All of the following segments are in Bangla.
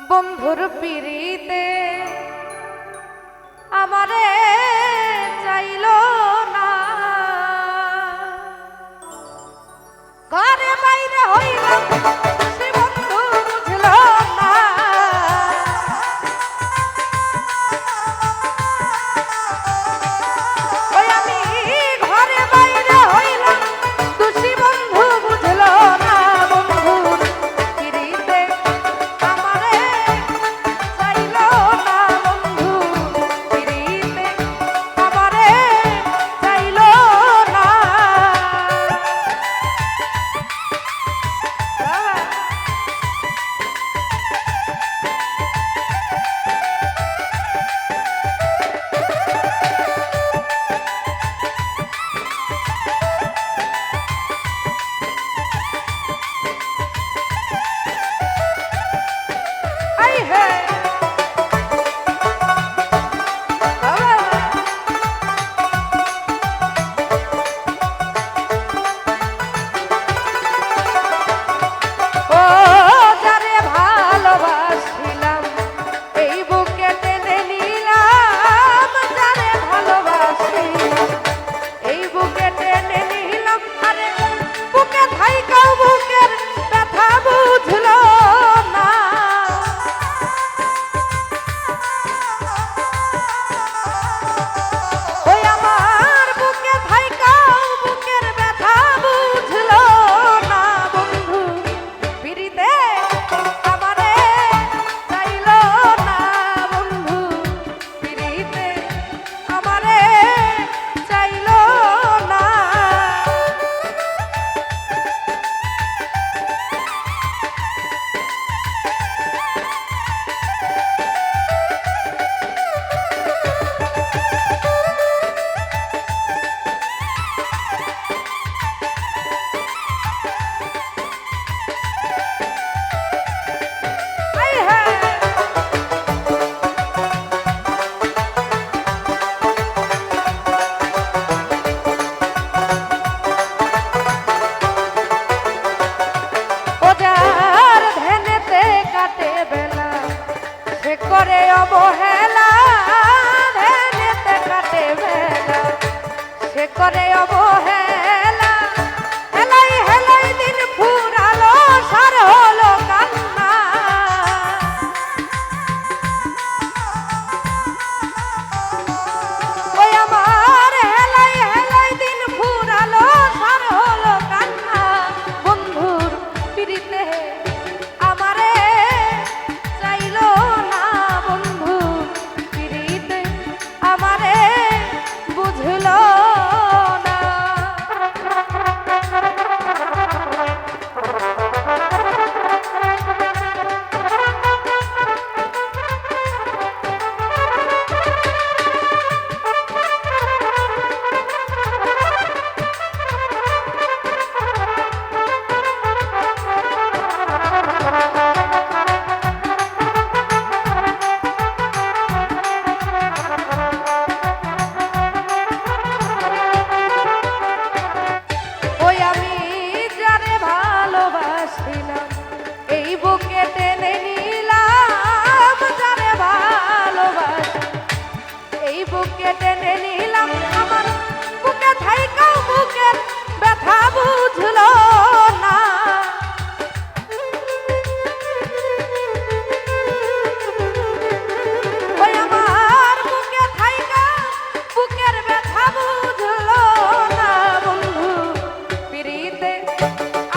বন্ধুর পিড়িতে আমারে চাইলো না, ঘরে বাইরে হইলাম সে বন্ধু বুঝলো না। ওই আমি ঘরে বাইরে হইলাম খুশি বন্ধু বুঝলো না। বন্ধুর পিড়িতে আমারে চাইলো না, বন্ধু পিড়িতে আমারে চাইলো না। আই হে ও যারে ভালোবাসিলাম এই বুকে টেনে নিলাম, যারে ভালোবাসিলাম এই বুকে টেনে নিলাম। আরে বুকে থাইকাও বুকের ব্যথা বুঝলো না। ওই আমার বুকে থাইকাও বুকের ব্যথা বুঝলো না। বন্ধু পিড়িতে আমারে চাইলো না, বন্ধু পিড়িতে আমারে চাইলো না। আই হে ও যার ধ্যানেতে কাটে বেলা সে করে অবহেলা, ধ্যানেতে কাটে বেলা সে করে অবহেলা। হেলাই হেলাই দিন ফুরালো সার হলো কান্না। ওই আমার হেলাই হেলাই দিন ফুরালো সার হলো কান্না। বন্ধুর পিড়িতে আমারে চাইলো না, বন্ধু পিড়িতে আমারে বুঝলো না। ওই আমি যারে ভালোবাসিলাম এই বুকে টেনে নিলাম, যারে ভালোবাসি এই বুকে টেনে নিলাম। আমার বুকে থাইকাও বুকের ব্যথা বুঝলো না। ওই আমার বুকে থাইকা বুকের ব্যথা বুঝলো না। বন্ধু পিড়িতে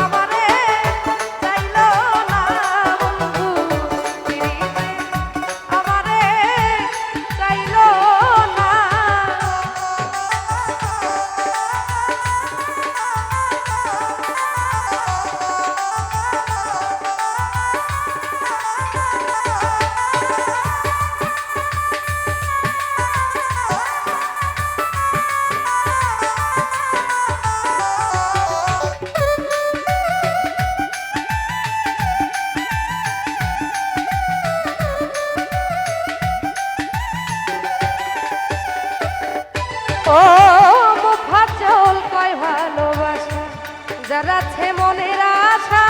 আমারে চাইলো না, বন্ধু পিড়িতে আমারে চাইলো না। ও মুফাজ্জল কয় ভালোবাসা যার আছে মনের আশা,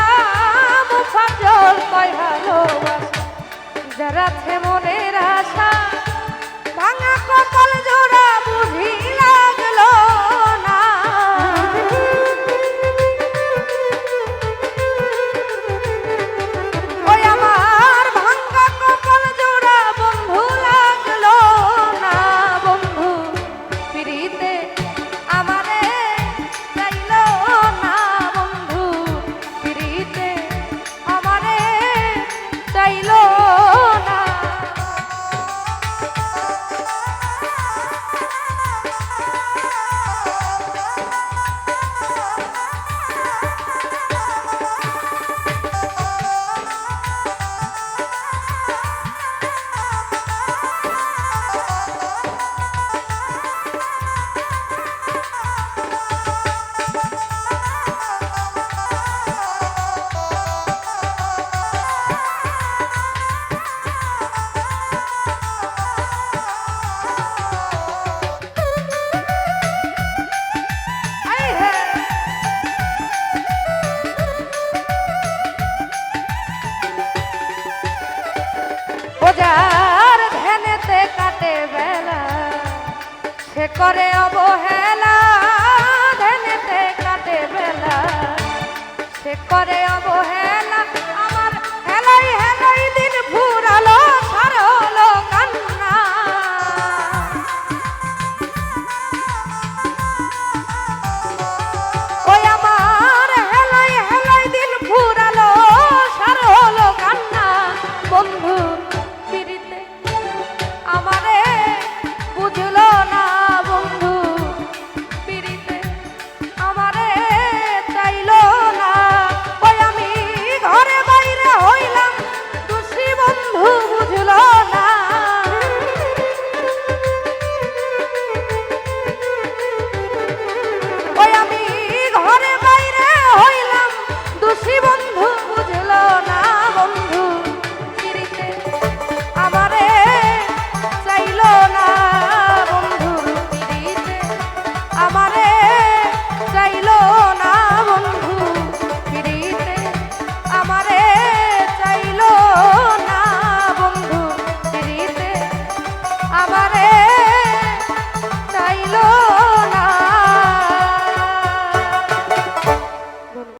মুফাজ্জল কয় ভালোবাসা যারা আছে মনের আশা ভাঙা কপাল জোড়া বুঝি লাগলো না। ওই আমার ভাঙা কপাল জোড়া বন্ধু লাগলো না। বন্ধু পিরিতে আমারে চাইলো না। বন্ধু পিরিতে আমারে চাইলো না। যার ধ্যানেতে কাটে বেলা সে করে অবহেলা। ধ্যানেতে কাটে বেলা সে করে অবহেলা।